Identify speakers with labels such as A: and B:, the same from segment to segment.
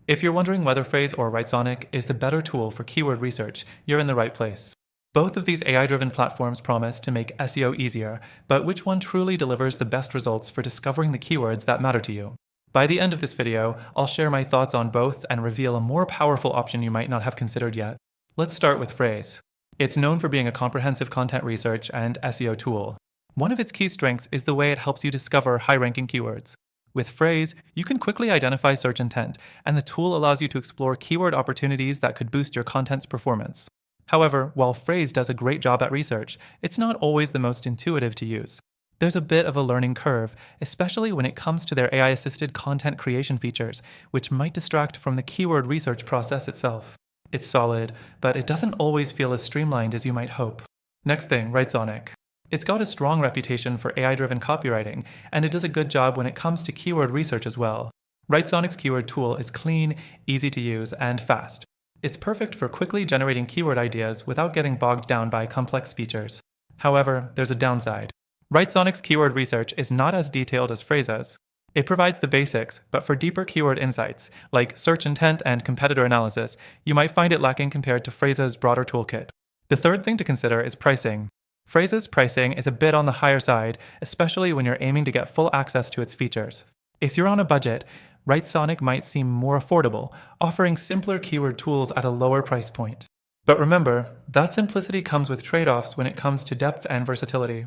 A: If you're wondering whether Frase or WriteSonic is the better tool for keyword research, you're in the right place. Both of these AI-driven platforms promise to make SEO easier, but which one truly delivers the best results for discovering the keywords that matter to you? By the end of this video, I'll share my thoughts on both and reveal a more powerful option you might not have considered yet. Let's start with Frase. It's known for being a comprehensive content research and SEO tool. One of its key strengths is the way it helps you discover high-ranking keywords. With Frase, you can quickly identify search intent, and the tool allows you to explore keyword opportunities that could boost your content's performance. However, while Frase does a great job at research, it's not always the most intuitive to use. There's a bit of a learning curve, especially when it comes to their AI-assisted content creation features, which might distract from the keyword research process itself. It's solid, but it doesn't always feel as streamlined as you might hope. Next thing, WriteSonic. It's got a strong reputation for AI-driven copywriting, and it does a good job when it comes to keyword research as well. WriteSonic's keyword tool is clean, easy to use, and fast. It's perfect for quickly generating keyword ideas without getting bogged down by complex features. However, there's a downside. WriteSonic's keyword research is not as detailed as Phrase's. It provides the basics, but for deeper keyword insights, like search intent and competitor analysis, you might find it lacking compared to Phrase's broader toolkit. The third thing to consider is pricing. Phrase's pricing is a bit on the higher side, especially when you're aiming to get full access to its features. If you're on a budget, WriteSonic might seem more affordable, offering simpler keyword tools at a lower price point. But remember, that simplicity comes with trade-offs when it comes to depth and versatility.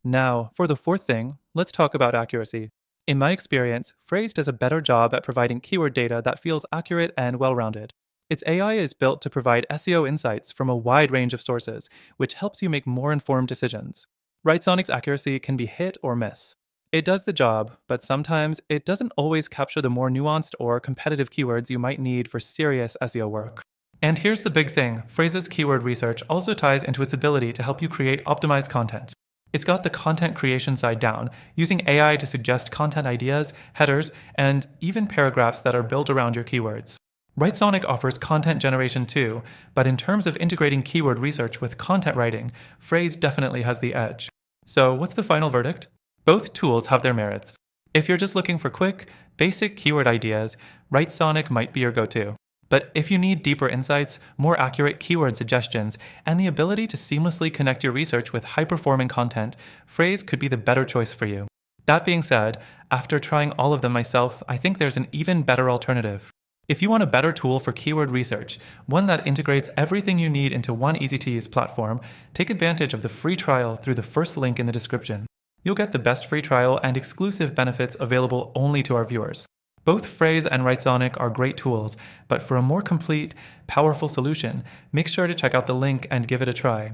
A: Now, for the fourth thing, let's talk about accuracy. In my experience, Frase does a better job at providing keyword data that feels accurate and well-rounded. Its AI is built to provide SEO insights from a wide range of sources, which helps you make more informed decisions. WriteSonic's accuracy can be hit or miss. It does the job, but sometimes it doesn't always capture the more nuanced or competitive keywords you might need for serious SEO work. And here's the big thing, Phrase's keyword research also ties into its ability to help you create optimized content. It's got the content creation side down, using AI to suggest content ideas, headers, and even paragraphs that are built around your keywords. WriteSonic offers content generation too, but in terms of integrating keyword research with content writing, Frase definitely has the edge. So what's the final verdict? Both tools have their merits. If you're just looking for quick, basic keyword ideas, WriteSonic might be your go-to. But if you need deeper insights, more accurate keyword suggestions, and the ability to seamlessly connect your research with high-performing content, Frase could be the better choice for you. That being said, after trying all of them myself, I think there's an even better alternative. If you want a better tool for keyword research, one that integrates everything you need into one easy-to-use platform, take advantage of the free trial through the first link in the description. You'll get the best free trial and exclusive benefits available only to our viewers. Both Frase and WriteSonic are great tools, but for a more complete, powerful solution, make sure to check out the link and give it a try.